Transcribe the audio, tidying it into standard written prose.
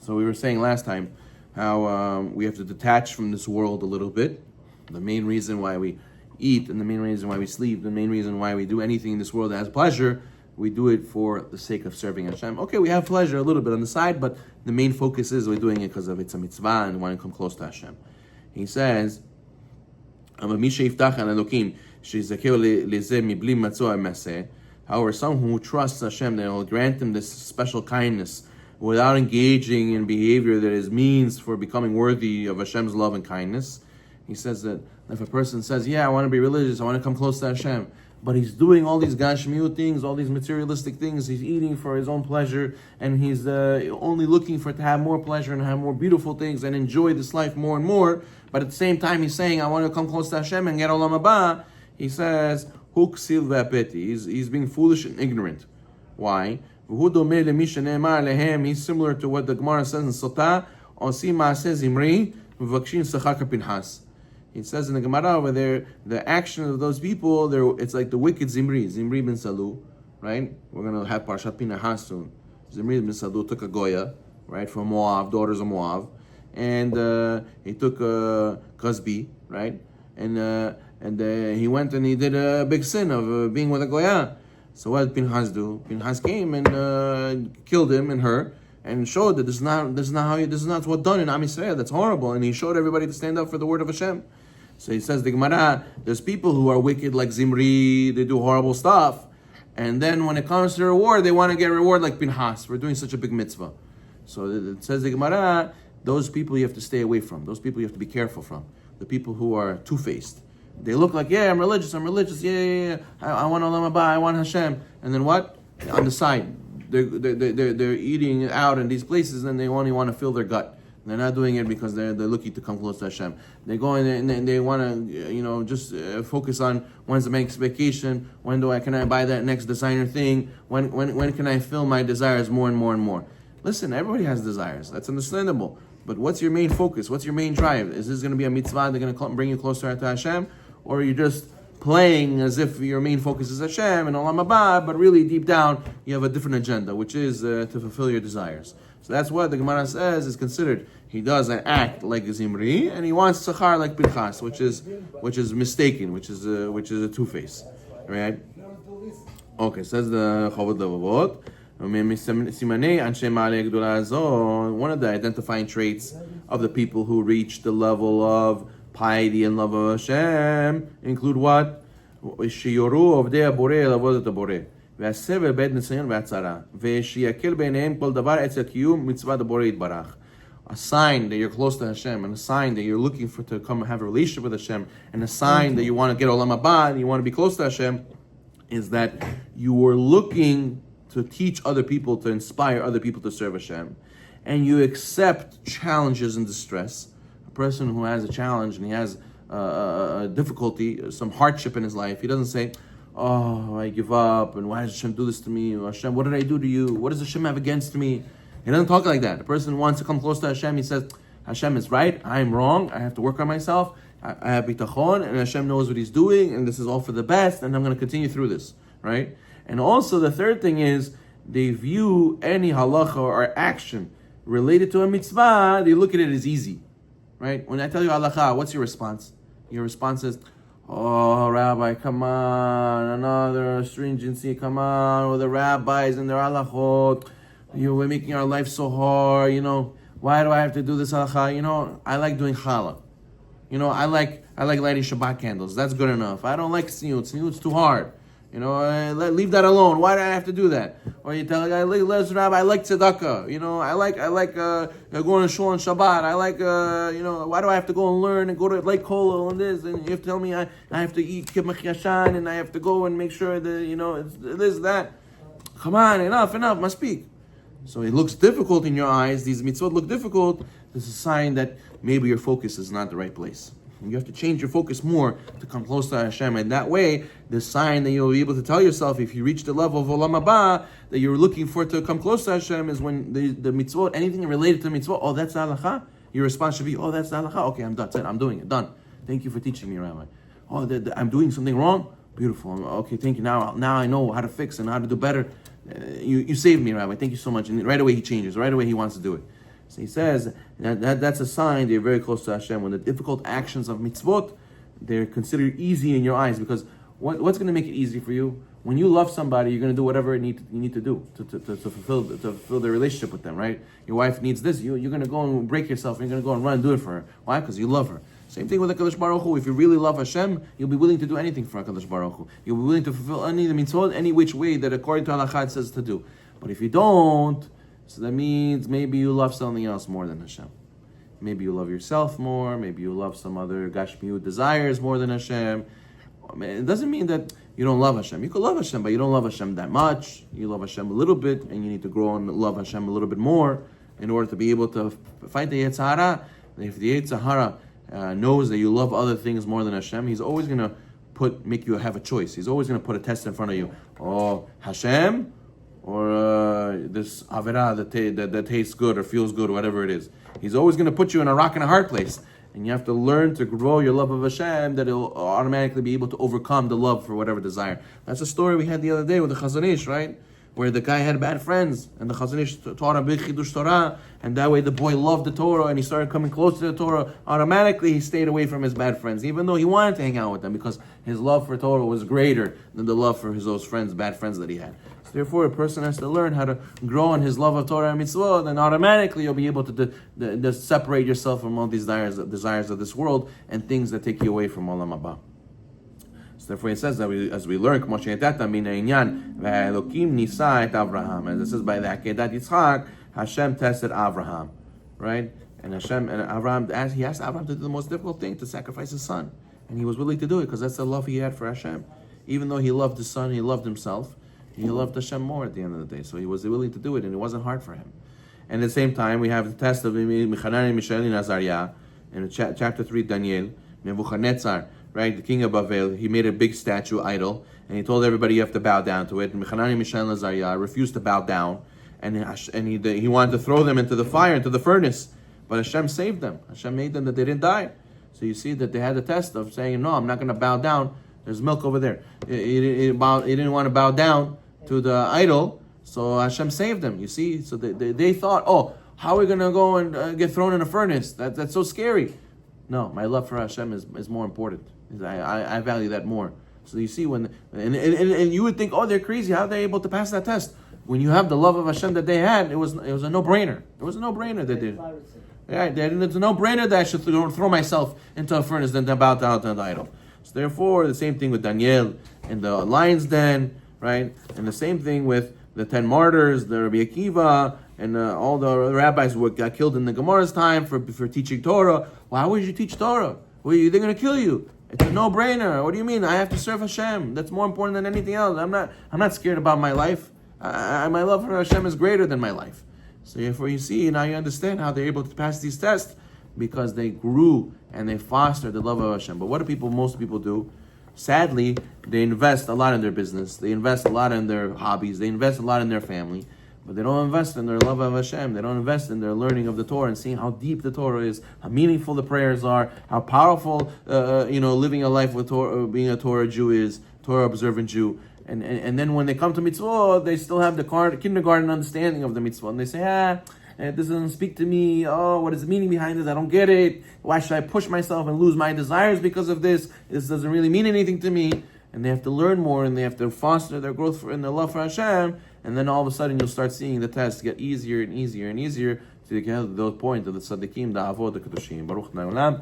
So we were saying last time how we have to detach from this world a little bit. The main reason why we eat and the main reason why we sleep, the main reason why we do anything in this world that has pleasure, we do it for the sake of serving Hashem. Okay, we have pleasure a little bit on the side, but the main focus is we're doing it because of it's a mitzvah and want to come close to Hashem. He says, however, someone who trusts Hashem, that will grant him this special kindness without engaging in behavior that is means for becoming worthy of Hashem's love and kindness. He says that if a person says, yeah, I want to be religious, I want to come close to Hashem, but he's doing all these gashmiut things, all these materialistic things, he's eating for his own pleasure, and he's only looking for to have more pleasure and have more beautiful things and enjoy this life more and more, but at the same time he's saying, I want to come close to Hashem and get olam haba, he says, huksil ve'apeti, he's being foolish and ignorant. Why? He's similar to what the Gemara says in Sotah, Osi Maaseh Zimri, V'vakshin Sachar Kapinhas. It says in the Gemara over there, the action of those people, it's like the wicked Zimri bin Salu, right? We're going to have Parshat Pinahas soon. Zimri bin Salu took a Goya, right, from Moab, daughters of Moab, and he took Kasbi, right? And he went and he did a big sin of being with a Goya. So what did Pinhas do? Pinhas came and killed him and her, and showed that this is not what's done in Am Yisrael. That's horrible. And he showed everybody to stand up for the word of Hashem. So he says the Gemara, there's people who are wicked like Zimri, they do horrible stuff, and then when it comes to reward, they want to get reward like Pinhas for doing such a big mitzvah. So it says the Gemara, those people you have to stay away from. Those people you have to be careful from. The people who are two-faced. They look like, yeah, I'm religious, yeah. I want Olam Haba, I want Hashem. And then what? On the side, they're eating out in these places and they only want to fill their gut. They're not doing it because they're looking to come close to Hashem. They go in and they want to, just focus on when's the next vacation, can I buy that next designer thing, when can I fill my desires more and more and more. Listen, everybody has desires. That's understandable. But what's your main focus? What's your main drive? Is this going to be a mitzvah that's going to bring you closer to Hashem? Or are you just playing as if your main focus is Hashem and Olam Haba, but really deep down you have a different agenda, which is to fulfill your desires. So that's what the Gemara says is considered. He does an act like Zimri, and he wants tzachar like Pinchas, which is mistaken, which is a two-face, right? Okay, says the Chovot Levavot. One of the identifying traits of the people who reach the level of piety and love of Hashem include what? שיורו עובדי הבורא לעבוד את הבורא והסבל בעת ניסיון והצרה ושיקל ביניהם כל דבר אצל קיום מצוות הבורא יתברך. A sign that you're close to Hashem, and a sign that you're looking for to come have a relationship with Hashem, and a sign that you want to get Olam Haba and you want to be close to Hashem, is that you are looking to teach other people, to inspire other people to serve Hashem, and you accept challenges and distress. A person who has a challenge and he has a difficulty, some hardship in his life, he doesn't say, oh, I give up, and why does Hashem do this to me? Or, Hashem, what did I do to you? What does Hashem have against me? He doesn't talk like that. A person wants to come close to Hashem, he says, Hashem is right, I am wrong, I have to work on myself, I have bitachon, and Hashem knows what He's doing, and this is all for the best, and I'm going to continue through this, right? And also the third thing is, they view any halacha or action related to a mitzvah, they look at it as easy, right? When I tell you halacha, what's your response? Your response is, oh, Rabbi, come on, another stringency, come on, or the rabbis and their halachot, we're making our life so hard, why do I have to do this halacha? I like doing challah. I like lighting Shabbat candles, that's good enough. I don't like tzniut, tzniut's too hard. Leave that alone. Why do I have to do that? Or you tell a guy, listen, Rabbi, I like tzedakah. I like going to shul on Shabbat. I like, why do I have to go and learn and go to Lake Kolel and this? And you have to tell me I have to eat kibbutz yashan and I have to go and make sure that, it's this, that. Come on, enough, must speak. So it looks difficult in your eyes. These mitzvot look difficult. This is a sign that maybe your focus is not the right place. You have to change your focus more to come close to Hashem. And that way, the sign that you'll be able to tell yourself, if you reach the level of Olam Haba, that you're looking for to come close to Hashem, is when the mitzvot, anything related to mitzvot, oh, that's the halacha. Your response should be, oh, that's the halacha. Okay, I'm done. That's it. I'm doing it. Done. Thank you for teaching me, Rabbi. Oh, I'm doing something wrong? Beautiful. Okay, thank you. Now I know how to fix and how to do better. You saved me, Rabbi. Thank you so much. And right away he changes. Right away he wants to do it. So he says that's a sign that you're very close to Hashem. When the difficult actions of mitzvot, they're considered easy in your eyes, because what's going to make it easy for you? When you love somebody, you're going to do whatever you need to do to fulfill the relationship with them, right? Your wife needs this, you're going to go and break yourself, and you're going to go and run and do it for her. Why? Because you love her. Same thing with HaKadosh Baruch Hu. If you really love Hashem, you'll be willing to do anything for HaKadosh Baruch Hu. You'll be willing to fulfill any mitzvot, any which way that according to Halakha it says to do. But if you don't, so that means maybe you love something else more than Hashem. Maybe you love yourself more, maybe you love some other Gashmiut desires more than Hashem. It doesn't mean that you don't love Hashem. You could love Hashem, but you don't love Hashem that much. You love Hashem a little bit, and you need to grow and love Hashem a little bit more in order to be able to fight the Yetzer Hara. If the Yetzer Hara knows that you love other things more than Hashem, he's always going to make you have a choice. He's always going to put a test in front of you. Oh, Hashem, or this Avirah that tastes good or feels good, or whatever it is. He's always going to put you in a rock and a hard place. And you have to learn to grow your love of Hashem, that it'll automatically be able to overcome the love for whatever desire. That's a story we had the other day with the Chazon Ish, right? Where the guy had bad friends, and the Chazon Ish taught a big Chidush Torah, and that way the boy loved the Torah, and he started coming close to the Torah. Automatically, he stayed away from his bad friends, even though he wanted to hang out with them, because his love for Torah was greater than the love for those friends, bad friends that he had. So therefore, a person has to learn how to grow in his love of Torah and mitzvah, then automatically you'll be able to separate yourself from all these desires of this world and things that take you away from Olam Haba. So therefore, it says that as we learn, as it says by the Akedat Yitzchak, Hashem tested Avraham, right? And Avraham, he asked Avraham to do the most difficult thing, to sacrifice his son, and he was willing to do it because that's the love he had for Hashem. Even though he loved his son, he loved himself. He loved Hashem more at the end of the day, so he was willing to do it, and it wasn't hard for him. And at the same time, we have the test of Hananiah, Mishael, and Azariah in chapter 3, Daniel, Nebuchadnezzar, right, the king of Babel. He made a big statue idol, and he told everybody you have to bow down to it. And Hananiah, Mishael, and Azariah refused to bow down, and he wanted to throw them into the fire, into the furnace, but Hashem saved them. Hashem made them that they didn't die. So you see that they had the test of saying, no, I'm not going to bow down. There's milk over there. He didn't want to bow down to the idol, so Hashem saved them. You see, so they thought, oh, how are we going to go and get thrown in a furnace? That's so scary. No, my love for Hashem is more important. I value that more. So you see, and you would think, oh, they're crazy. How are they able to pass that test? When you have the love of Hashem that they had, it was a no-brainer. It was a no-brainer that they did. Right, it's a no-brainer that I should throw myself into a furnace than to bow down to the idol. So therefore, the same thing with Daniel in the lion's den, right? And the same thing with the 10 martyrs, the Rabbi Akiva, and all the rabbis who got killed in the Gemara's time for teaching Torah. Why would you teach Torah? Well, they're going to kill you. It's a no-brainer. What do you mean? I have to serve Hashem. That's more important than anything else. I'm not scared about my life. My love for Hashem is greater than my life. So therefore, you see, now you understand how they're able to pass these tests, because they grew and they fostered the love of Hashem. But what do most people do? Sadly, they invest a lot in their business. They invest a lot in their hobbies. They invest a lot in their family. But they don't invest in their love of Hashem. They don't invest in their learning of the Torah and seeing how deep the Torah is, how meaningful the prayers are, how powerful, living a life with Torah, being a Torah Jew is, Torah observant Jew. And then when they come to mitzvah, they still have the kindergarten understanding of the mitzvah. And they say, it doesn't speak to me. Oh, what is the meaning behind it? I don't get it. Why should I push myself and lose my desires because of this? This doesn't really mean anything to me. And they have to learn more, and they have to foster their growth and their love for Hashem. And then all of a sudden, you'll start seeing the tests get easier and easier and easier to get to the point of the tzaddikim, the avot, the kedushim. Baruch Na'olam.